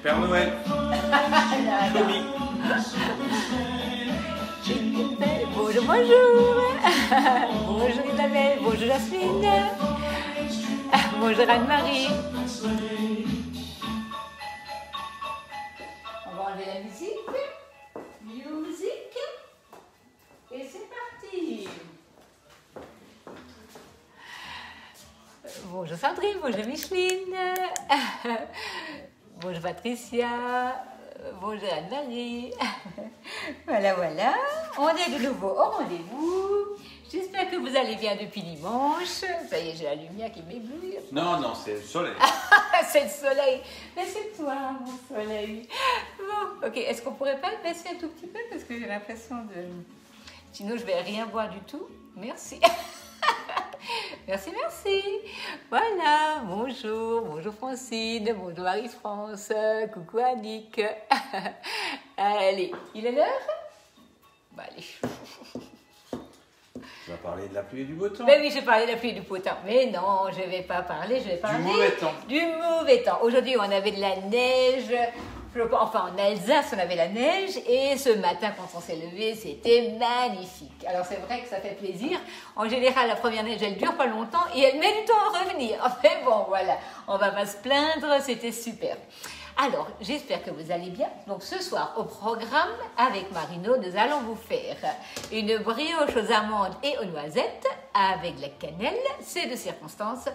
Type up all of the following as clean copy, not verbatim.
Père Noël. Tommy. Bonjour, bonjour. Bonjour Isabelle, bonjour Jasmine. Bonjour Anne-Marie. On va enlever la musique. Musique. Et c'est parti. Bonjour Sandrine, bonjour Micheline. Bonjour Patricia. Bonjour Anne-Marie. Voilà, voilà. On est de nouveau au rendez-vous. J'espère que vous allez bien depuis dimanche. Ça y est, j'ai la lumière qui m'éblouit. Non, non, c'est le soleil. C'est le soleil. Mais c'est toi, mon soleil. Bon, ok. Est-ce qu'on pourrait pas le baisser un tout petit peu? Parce que j'ai l'impression de... Sinon, je vais rien voir du tout. Merci. Merci, merci. Voilà, bonjour, bonjour Francine, bonjour Marie-France, coucou Annick. Allez, il est l'heure? Bah, allez. Tu vas parler de la pluie et du beau temps. Mais oui, je vais parler de la pluie et du beau temps. Mais non, je ne vais pas parler, je vais parler... Du mauvais temps. Du mauvais temps. Aujourd'hui, on avait de la neige. Enfin, en Alsace, on avait la neige et ce matin, quand on s'est levé, c'était magnifique. Alors, c'est vrai que ça fait plaisir. En général, la première neige, elle dure pas longtemps et elle met du temps à revenir. Mais bon, voilà, on va pas se plaindre, c'était super. Alors, j'espère que vous allez bien. Donc, ce soir, au programme, avec Marino, nous allons vous faire une brioche aux amandes et aux noisettes avec de la cannelle, c'est de circonstance.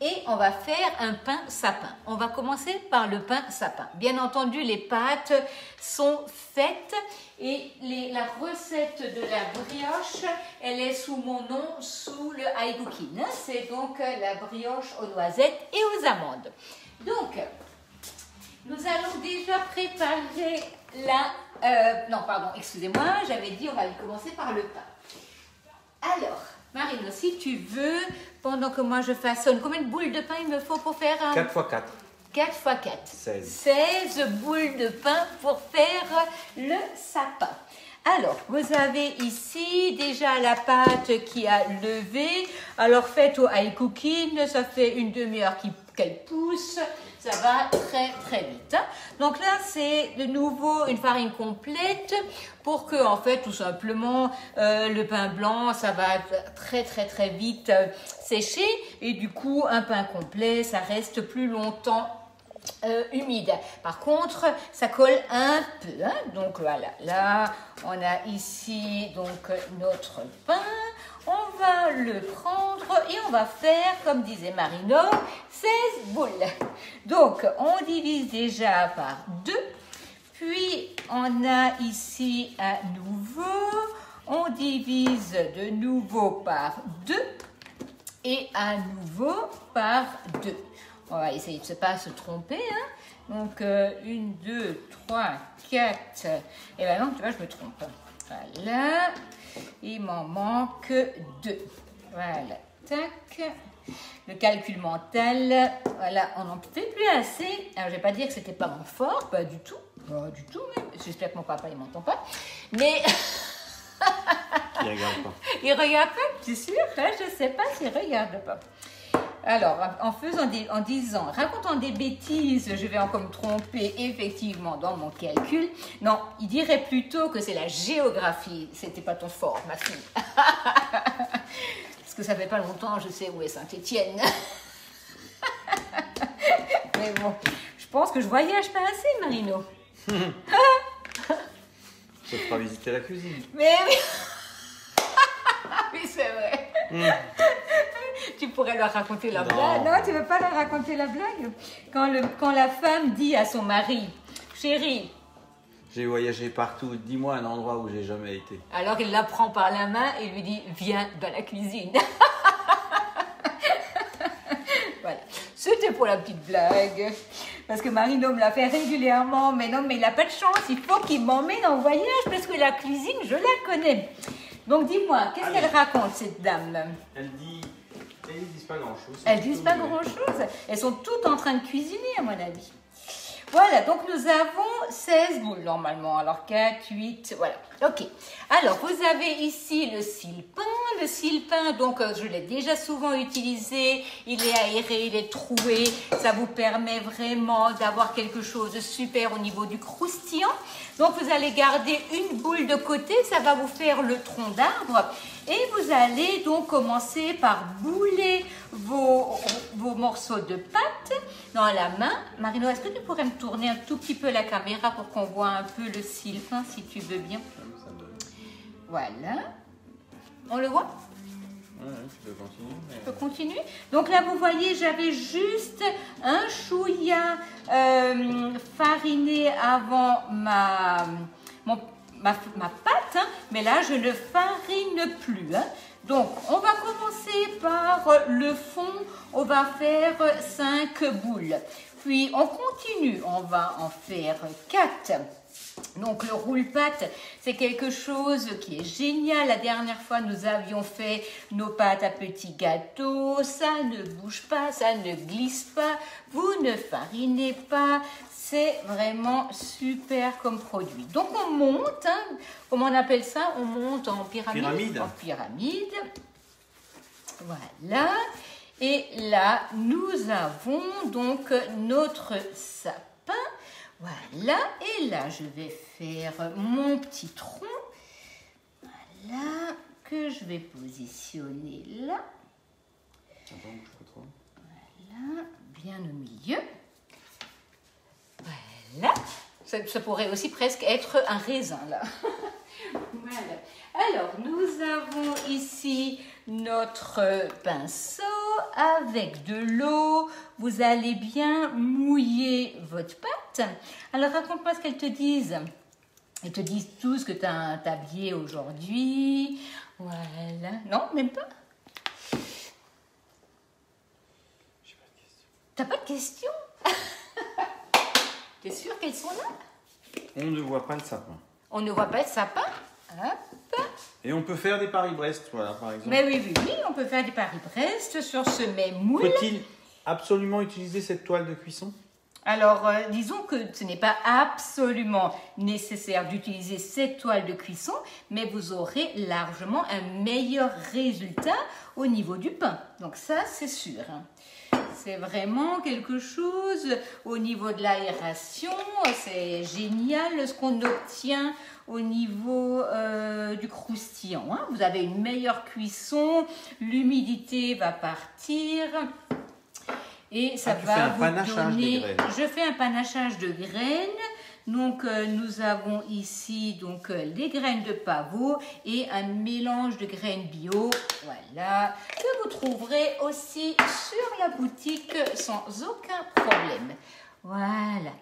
Et on va faire un pain sapin. On va commencer par le pain sapin. Bien entendu, les pâtes sont faites et la recette de la brioche, elle est sous mon nom, sous le high cooking. C'est donc la brioche aux noisettes et aux amandes. Donc, nous allons déjà préparer non, pardon, excusez-moi, j'avais dit on va commencer par le pain. Alors, Marino, si tu veux, pendant que moi je façonne, combien de boules de pain il me faut pour faire un... 4 x 4. 4 x 4. 16. 16 boules de pain pour faire le sapin. Alors, vous avez ici déjà la pâte qui a levé. Alors, faites au high cooking, ça fait une demi-heure qu'elle pousse. Ça va très très vite. Donc là, c'est de nouveau une farine complète pour que, en fait, tout simplement, le pain blanc, ça va très très très vite sécher. Et du coup, un pain complet, ça reste plus longtemps humide. Par contre, ça colle un peu. Hein. Donc voilà, là, on a ici donc notre pain. On va le prendre et on va faire, comme disait Marino, 16 boules. Donc, on divise déjà par 2. Puis, on a ici à nouveau, on divise de nouveau par 2 et à nouveau par 2. On va essayer de ne pas se tromper. Hein. Donc, 1, 2, 3, 4. Et bien non, tu vois, je me trompe. Voilà. Il m'en manque 2. Voilà. Tac. Le calcul mental. Voilà, on n'en fait plus assez. Alors, je ne vais pas dire que c'était pas mon fort. Pas du tout. Pas du tout, même. J'espère que mon papa, il m'entend pas. Mais... Il regarde pas. Il regarde pas, tu es sûr? Je ne sais pas s'il regarde pas. Alors, en disant, racontant des bêtises, je vais encore me tromper effectivement dans mon calcul. Non, il dirait plutôt que c'est la géographie. C'était pas ton fort, ma fille. Parce que ça fait pas longtemps, je sais où est Saint-Étienne. Mais bon, je pense que je voyage pas assez, Marino. Ça te fera visiter la cuisine. Mais oui. Oui, c'est vrai. Tu pourrais leur raconter la blague. Non, tu ne veux pas leur raconter la blague? Quand la femme dit à son mari, chérie, j'ai voyagé partout, dis-moi un endroit où j'ai jamais été. Alors il la prend par la main et lui dit, viens dans la cuisine. Voilà, c'était pour la petite blague. Parce que Marino me l'a fait régulièrement. Mais non, mais il n'a pas de chance, il faut qu'il m'emmène en voyage parce que la cuisine, je la connais. Donc dis-moi, qu'est-ce qu'elle raconte, cette dame? Elle dit disent pas grand-chose. Elles disent pas grand-chose. Elles sont toutes en train de cuisiner, à mon avis. Voilà, donc nous avons 16 boules normalement. Alors 4, 8, voilà. Ok. Alors, vous avez ici le sile-pain. Le sile-pain, donc je l'ai déjà souvent utilisé. Il est aéré, il est troué. Ça vous permet vraiment d'avoir quelque chose de super au niveau du croustillant. Donc, vous allez garder une boule de côté. Ça va vous faire le tronc d'arbre. Et vous allez donc commencer par bouler vos morceaux de pâte dans la main. Marino, est-ce que tu pourrais me tourner un tout petit peu la caméra pour qu'on voit un peu le sile-pain, si tu veux bien? Voilà. On le voit? Ouais, tu peux continuer. Je peux continuer. Donc là, vous voyez, j'avais juste un chouïa fariné avant ma pâte, hein, mais là, je ne farine plus. Hein. Donc, on va commencer par le fond. On va faire 5 boules. Puis, on continue. On va en faire 4. Donc, le roule-pâte, c'est quelque chose qui est génial. La dernière fois, nous avions fait nos pâtes à petits gâteaux. Ça ne bouge pas, ça ne glisse pas. Vous ne farinez pas. C'est vraiment super comme produit. Donc, on monte. Hein, comment on appelle ça? On monte en pyramide. En pyramide. Voilà. Et là, nous avons donc notre sapin. Voilà, et là, je vais faire mon petit tronc, voilà, que je vais positionner là. Voilà, bien au milieu. Voilà, ça pourrait aussi presque être un raisin, là. Voilà. Alors, nous avons ici notre pinceau avec de l'eau. Vous allez bien mouiller votre pâte. Alors, raconte-moi ce qu'elles te disent. Elles te disent tous que tu as un tablier aujourd'hui. Voilà. Non, même pas? J'ai pas de questions. T'as pas de questions? T'es sûr qu'elles sont là? On ne voit pas le sapin. On ne voit pas de sapin? Hop. Et on peut faire des Paris-Brest, voilà, par exemple. Mais oui, on peut faire des Paris-Brest sur ce même moule. Faut-il absolument utiliser cette toile de cuisson? Alors, disons que ce n'est pas absolument nécessaire d'utiliser cette toile de cuisson, mais vous aurez largement un meilleur résultat au niveau du pain. Donc ça, c'est sûr. C'est vraiment quelque chose au niveau de l'aération. C'est génial ce qu'on obtient au niveau du croustillant. Hein. Vous avez une meilleure cuisson, l'humidité va partir. Et ça va vous donner... Je fais un panachage de graines. Donc, nous avons ici donc, les graines de pavot et un mélange de graines bio. Voilà. Que vous trouverez aussi sur la boutique sans aucun problème. Voilà.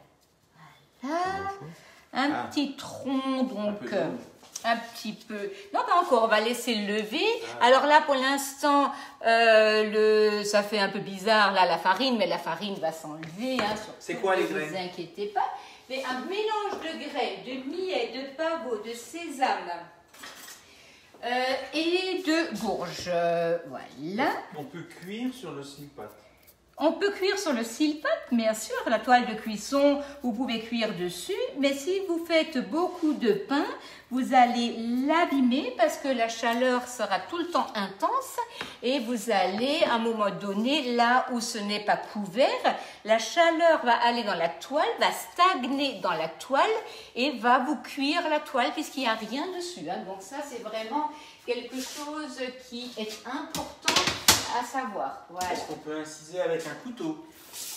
Voilà. Un petit tronc, donc... Un petit peu. Non, pas encore. On va laisser lever. Alors là, pour l'instant, ça fait un peu bizarre, là, la farine, mais la farine va s'enlever. Hein, c'est quoi les graines? Ne vous inquiétez pas. Mais un mélange de graines, de millet, de pavot, de sésame et de gourge. Voilà. On peut cuire sur le sile-pâte. On peut cuire sur le sile-pâte, bien sûr, la toile de cuisson, vous pouvez cuire dessus, mais si vous faites beaucoup de pain, vous allez l'abîmer parce que la chaleur sera tout le temps intense et vous allez, à un moment donné, là où ce n'est pas couvert, la chaleur va aller dans la toile, va stagner dans la toile et va vous cuire la toile puisqu'il n'y a rien dessus. Hein. Donc ça, c'est vraiment quelque chose qui est important à savoir. Voilà. Est-ce qu'on peut inciser avec un couteau?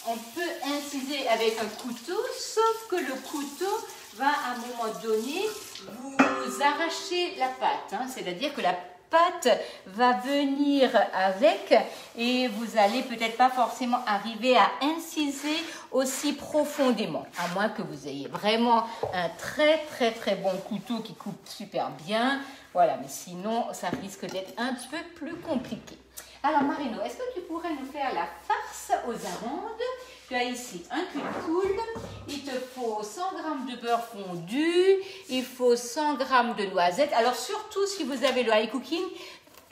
On peut inciser avec un couteau, sauf que le couteau va à un moment donné vous arracher la pâte. Hein. C'est-à-dire que la pâte va venir avec et vous allez peut-être pas forcément arriver à inciser aussi profondément, à moins que vous ayez vraiment un très bon couteau qui coupe super bien. Voilà, mais sinon ça risque d'être un peu plus compliqué. Alors Marino, est-ce que tu pourrais nous faire la farce aux amandes? Tu as ici un cube cool, il te faut 100 g de beurre fondu, il faut 100 g de noisettes. Alors surtout si vous avez le high cooking,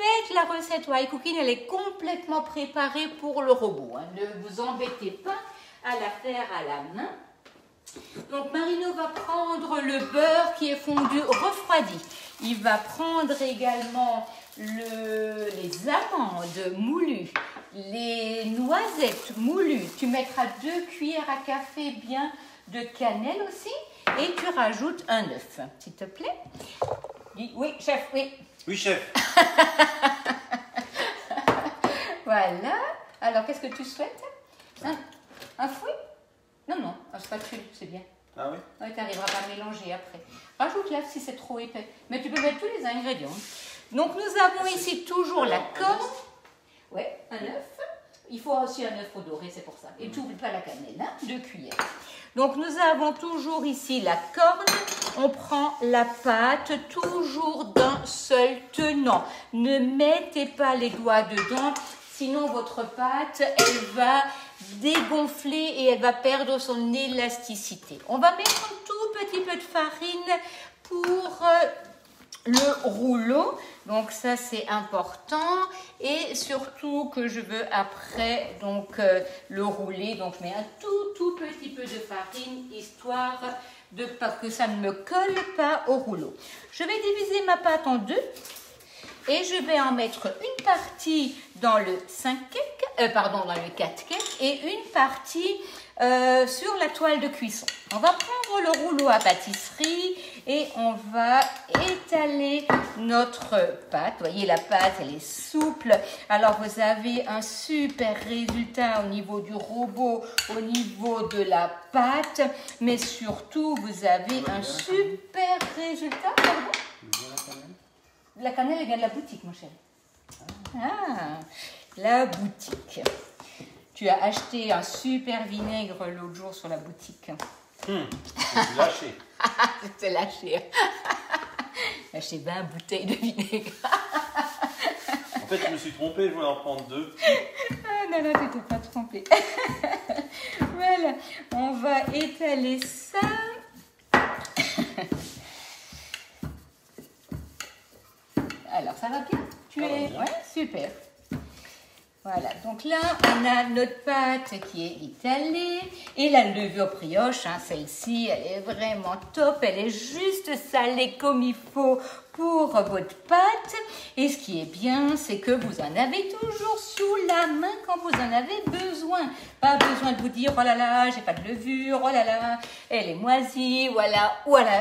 fait, la recette Wai Cooking, elle est complètement préparée pour le robot. Hein. Ne vous embêtez pas à la faire à la main. Donc Marino va prendre le beurre qui est fondu refroidi. Il va prendre également les amandes moulues, les noisettes moulues. Tu mettras 2 cuillères à café bien de cannelle aussi et tu rajoutes un œuf, s'il te plaît. Dis oui, chef, oui. Oui, chef. Voilà. Alors, qu'est-ce que tu souhaites? Un fouet? Non, un spatule, c'est bien. Ah oui? Oui, tu n'arriveras pas à mélanger après. Rajoute-la si c'est trop épais. Mais tu peux mettre tous les ingrédients. Donc, nous avons ici toujours la corne. Oui, un œuf. Il faut aussi un œuf au doré, c'est pour ça. Et tu n'oublies pas la cannelle, hein? 2 cuillères. Donc, nous avons toujours ici la corne. On prend la pâte toujours d'un seul tenant. Ne mettez pas les doigts dedans. Sinon, votre pâte, elle va dégonfler et elle va perdre son élasticité. On va mettre un tout petit peu de farine pour le rouleau. Donc ça, c'est important. Et surtout que je veux après donc le rouler. Donc je mets un tout petit peu de farine, histoire de pas que ça ne me colle pas au rouleau. Je vais diviser ma pâte en 2. Et je vais en mettre une partie dans le 4 cake et une partie sur la toile de cuisson. On va prendre le rouleau à pâtisserie et on va étaler notre pâte. Vous voyez, la pâte, elle est souple. Alors, vous avez un super résultat au niveau du robot, au niveau de la pâte, mais surtout, vous avez un super résultat. Pardon ? La cannelle, elle vient de la boutique, mon chéri. Ah, la boutique. Tu as acheté un super vinaigre l'autre jour sur la boutique. Je suis lâché. Je t'ai lâché. J'ai acheté 20 bouteilles de vinaigre. En fait, je me suis trompé, je voulais en prendre 2. Ah non, tu t'es pas trompé. Voilà, on va étaler ça. Alors, ça va bien? Ouais, super. Voilà, donc là, on a notre pâte qui est étalée et la levure brioche, hein, celle-ci, elle est vraiment top, elle est juste salée comme il faut pour votre pâte. Et ce qui est bien, c'est que vous en avez toujours sous la main quand vous en avez besoin. Pas besoin de vous dire, oh là là, j'ai pas de levure, oh là là, elle est moisie, voilà,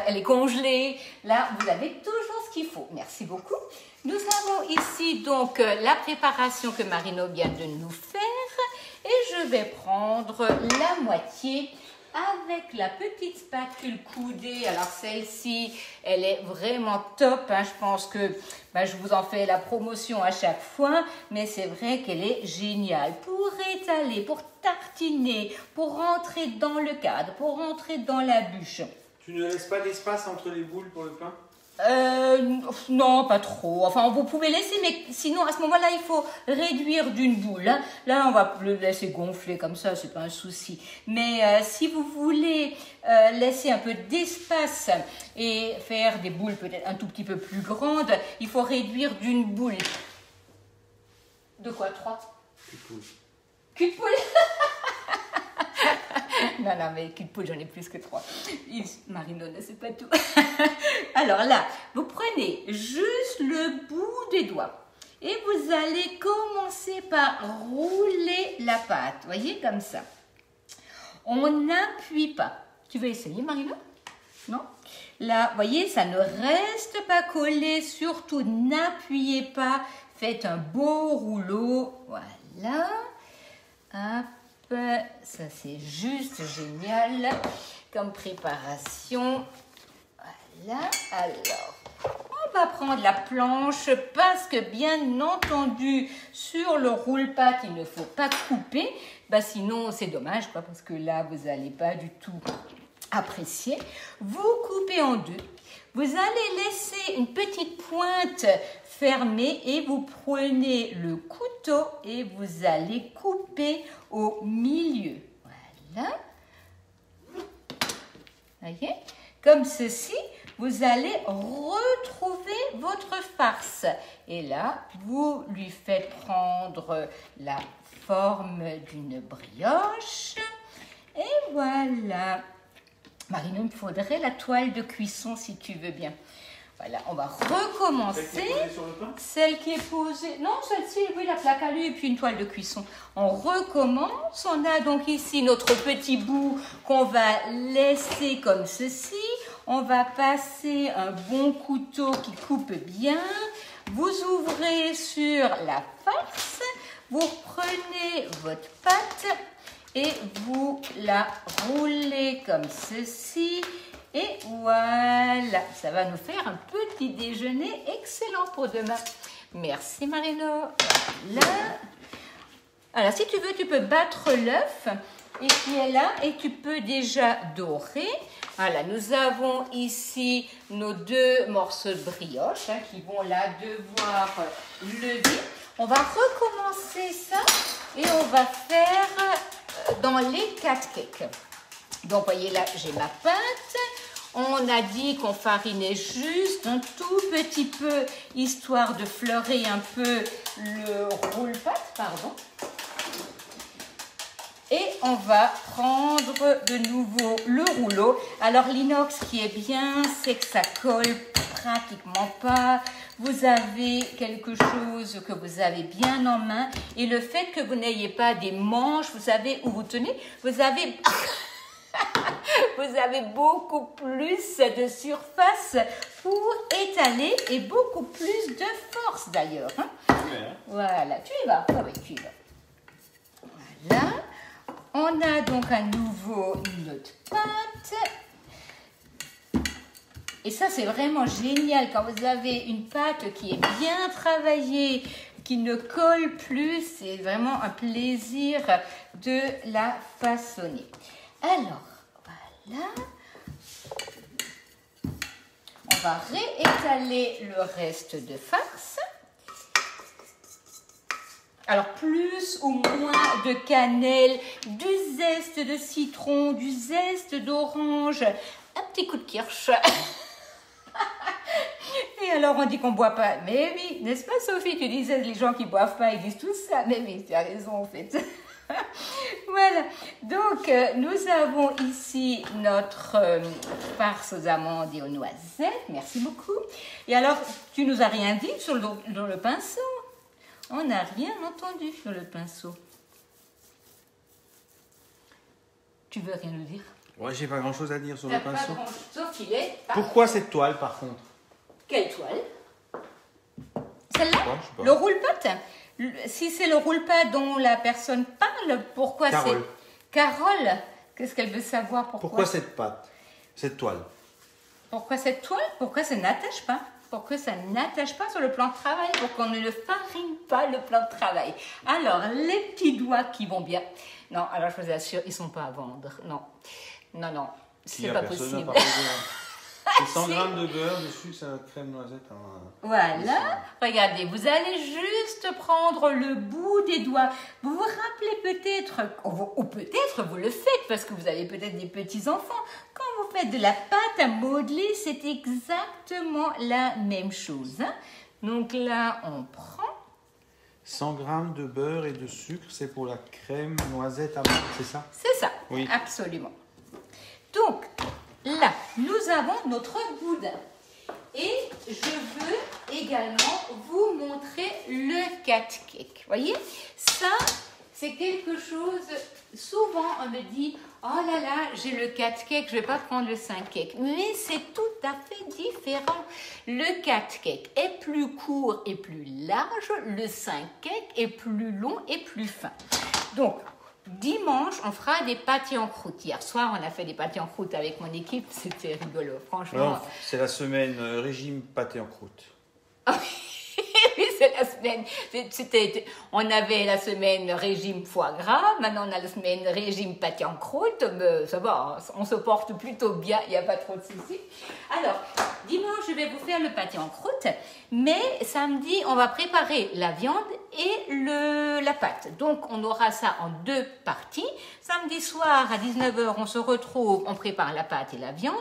elle est congelée. Là, vous avez toujours ce qu'il faut. Merci beaucoup. Nous avons ici donc la préparation que Marino vient de nous faire et je vais prendre la moitié avec la petite spatule coudée. Alors celle-ci, elle est vraiment top, hein. Je pense que je vous en fais la promotion à chaque fois, mais c'est vrai qu'elle est géniale pour étaler, pour tartiner, pour rentrer dans le cadre, pour rentrer dans la bûche. Tu ne laisses pas d'espace entre les boules pour le pain? Non, pas trop. Enfin, vous pouvez laisser, mais sinon, à ce moment-là, il faut réduire d'une boule. Hein. Là, on va le laisser gonfler comme ça, c'est pas un souci. Mais si vous voulez laisser un peu d'espace et faire des boules peut-être un tout petit peu plus grandes, il faut réduire d'une boule. De quoi? 3? Cul de poule. Non, mais cul de poule, j'en ai plus que 3. Marino ne sait pas tout. Alors là, vous prenez juste le bout des doigts et vous allez commencer par rouler la pâte. Voyez, comme ça. On n'appuie pas. Tu veux essayer, Marino? Non? Là, voyez, ça ne reste pas collé. Surtout, n'appuyez pas. Faites un beau rouleau. Voilà. Hop. Ça, c'est juste génial comme préparation. Voilà. Alors, on va prendre la planche parce que, bien entendu, sur le roule-pâte, il ne faut pas couper. Sinon, c'est dommage, quoi, parce que là, vous n'allez pas du tout apprécier. Vous coupez en 2. Vous allez laisser une petite pointe fermée et vous prenez le couteau et vous allez couper au milieu. Voilà. Voyez? Comme ceci, vous allez retrouver votre farce. Et là, vous lui faites prendre la forme d'une brioche. Et voilà. Marino, il me faudrait la toile de cuisson si tu veux bien. Voilà, on va recommencer. Celle qui est posée. Non, celle-ci, oui, la plaque à lui et puis une toile de cuisson. On recommence. On a donc ici notre petit bout qu'on va laisser comme ceci. On va passer un bon couteau qui coupe bien. Vous ouvrez sur la farce. Vous prenez votre pâte et vous la roulez comme ceci. Et voilà, ça va nous faire un petit déjeuner excellent pour demain. Merci Marino. Voilà. Alors, si tu veux, tu peux battre l'œuf et qui est là et tu peux déjà dorer. Voilà, nous avons ici nos 2 morceaux de brioche qui vont là devoir lever. On va recommencer ça et on va faire dans les 4 cakes. Donc, voyez là, j'ai ma pâte. On a dit qu'on farinait juste un tout petit peu, histoire de fleurer un peu le roule-pâte, pardon. Et on va prendre de nouveau le rouleau. Alors, l'inox, ce qui est bien, c'est que ça colle pratiquement pas. Vous avez quelque chose que vous avez bien en main. Et le fait que vous n'ayez pas des manches, vous savez où vous tenez, vous avez... Vous avez beaucoup plus de surface pour étaler et beaucoup plus de force d'ailleurs. Hein? Voilà, tu y vas. Ah oui, tu y vas. Voilà. On a donc à nouveau notre pâte. Et ça, c'est vraiment génial quand vous avez une pâte qui est bien travaillée, qui ne colle plus. C'est vraiment un plaisir de la façonner. Alors, voilà. On va réétaler le reste de farce. Alors, plus ou moins de cannelle, du zeste de citron, du zeste d'orange, un petit coup de kirsch. Et alors, on dit qu'on ne boit pas. Mais oui, n'est-ce pas, Sophie? Tu disais, les gens qui ne boivent pas, ils disent tout ça. Mais oui, tu as raison, en fait. Voilà, donc nous avons ici notre farce aux amandes et aux noisettes. Merci beaucoup. Et alors, tu nous as rien dit sur le pinceau? On n'a rien entendu sur le pinceau. Tu veux rien nous dire? Ouais, j'ai pas grand chose à dire sur le pinceau. Sauf qu'il est... Pourquoi cette toile par contre? Quelle toile? Celle-là? Le roule-pâte? Si c'est le roule-pâte dont la personne parle, pourquoi c'est... Carole. Qu'est-ce qu'elle veut savoir? Pourquoi cette pâte? Cette toile? Pourquoi cette toile? Pourquoi ça n'attache pas? Pourquoi ça n'attache pas sur le plan de travail? Pour qu'on ne farine pas le plan de travail. Alors, les petits doigts qui vont bien. Non, alors je vous assure, ils ne sont pas à vendre. Non, non, non, c'est pas possible. C'est 100 grammes de beurre, de sucre, crème noisette. Voilà, regardez, vous allez juste prendre le bout des doigts. Vous vous rappelez peut-être, ou peut-être vous le faites parce que vous avez peut-être des petits-enfants. Quand vous faites de la pâte à modeler, c'est exactement la même chose. Hein? Donc là, on prend... 100 grammes de beurre et de sucre, c'est pour la crème noisette amande, c'est ça? C'est ça, oui. Absolument. Donc, là, nous avons notre boudin. Et je veux également vous montrer le cat cake. Voyez, ça, c'est quelque chose... Souvent, on me dit, oh là là, j'ai le cat cake, je ne vais pas prendre le 5 cake. Mais c'est tout à fait différent. Le cat cake est plus court et plus large. Le 5 cake est plus long et plus fin. Donc, dimanche, on fera des pâtés en croûte. Hier soir, on a fait des pâtés en croûte avec mon équipe. C'était rigolo, franchement. C'est la semaine régime pâté en croûte. Oui, c'est la semaine. On avait la semaine régime foie gras. Maintenant, on a la semaine régime pâté en croûte. Mais ça va, on se porte plutôt bien. Il n'y a pas trop de soucis. Alors, dimanche, je vais vous faire le pâté en croûte. Mais samedi, on va préparer la viande et la pâte. Donc, on aura ça en 2 parties. Samedi soir, à 19 h, on se retrouve, on prépare la pâte et la viande.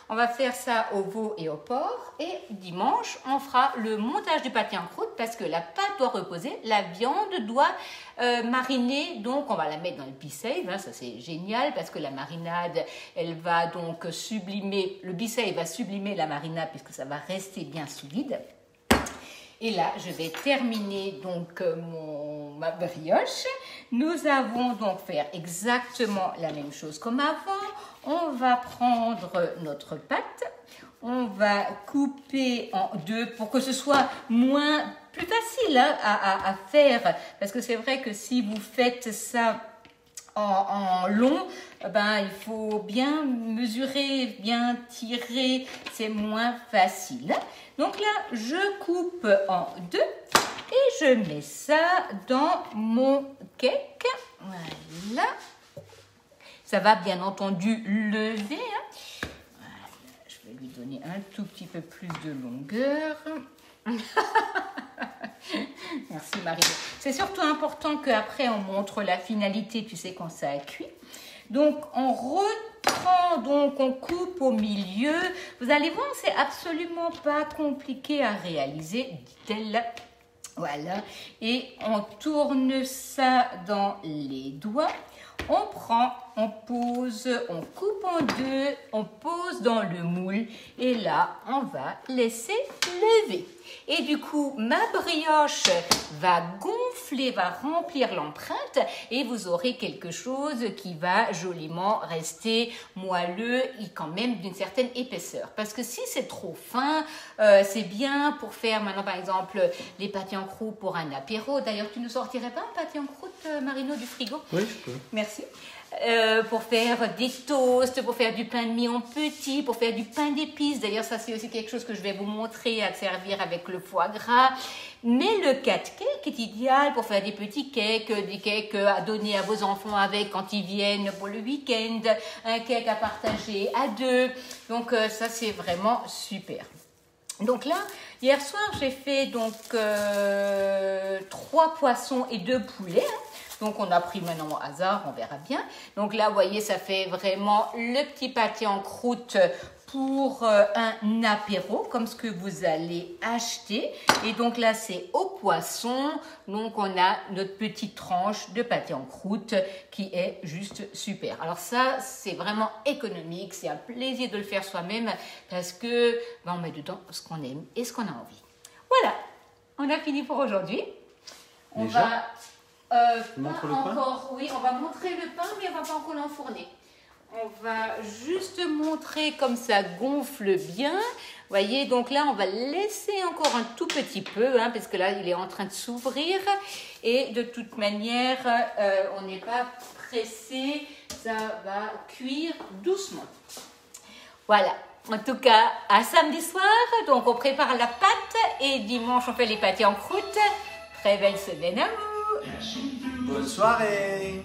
On va faire ça au veau et au porc. Et dimanche, on fera le montage du pâté en croûte parce que la pâte doit reposer, la viande doit mariner. Donc, on va la mettre dans le Be-Save. Hein, ça, c'est génial parce que la marinade, elle va donc sublimer, le Be-Save va sublimer la marinade puisque ça va rester bien solide. Et là, je vais terminer donc ma brioche. Nous allons donc faire exactement la même chose comme avant. On va prendre notre pâte. On va couper en 2 pour que ce soit plus facile hein, à faire. Parce que c'est vrai que si vous faites ça en long, ben, il faut bien mesurer, bien tirer, c'est moins facile. Donc là, je coupe en 2 et je mets ça dans mon cake. Voilà. Ça va bien entendu lever. Hein. Voilà. Je vais lui donner un tout petit peu plus de longueur. Merci Marie. C'est surtout important qu'après on montre la finalité, tu sais, quand ça a cuit. Donc on reprend, donc on coupe au milieu. Vous allez voir, c'est absolument pas compliqué à réaliser, dit-elle. Voilà. Et on tourne ça dans les doigts. On prend, on pose, on coupe en 2, on pose dans le moule et là, on va laisser lever. Et du coup, ma brioche va gonfler, va remplir l'empreinte et vous aurez quelque chose qui va joliment rester moelleux et quand même d'une certaine épaisseur. Parce que si c'est trop fin, c'est bien pour faire maintenant par exemple les pâtés en croûte pour un apéro. D'ailleurs, tu ne sortirais pas un pâté en croûte, Marino, du frigo? Oui, je peux. Merci. Pour faire des toasts, pour faire du pain de mie en petit, pour faire du pain d'épices. D'ailleurs, ça c'est aussi quelque chose que je vais vous montrer à servir avec le foie gras. Mais le cat cake est idéal pour faire des petits cakes, des cakes à donner à vos enfants avec quand ils viennent pour le week-end, un cake à partager à 2. Donc ça c'est vraiment super. Donc là, hier soir, j'ai fait donc 3 poissons et 2 poulets. Hein. Donc, on a pris maintenant au hasard, on verra bien. Donc là, vous voyez, ça fait vraiment le petit pâté en croûte pour un apéro, comme ce que vous allez acheter. Et donc là, c'est au poisson. Donc, on a notre petite tranche de pâté en croûte qui est juste super. Alors ça, c'est vraiment économique. C'est un plaisir de le faire soi-même parce que ben, on met dedans ce qu'on aime et ce qu'on a envie. Voilà, on a fini pour aujourd'hui. On va... montre le encore, pain. Oui, on va montrer le pain, mais on va pas encore l'enfourner. On va juste montrer comme ça gonfle bien. Vous voyez, donc là, on va laisser encore un tout petit peu, hein, parce que là, il est en train de s'ouvrir. Et de toute manière, on n'est pas pressé. Ça va cuire doucement. Voilà. En tout cas, à samedi soir, donc on prépare la pâte et dimanche, on fait les pâtés en croûte. Très belle semaine à vous. Bonne soirée.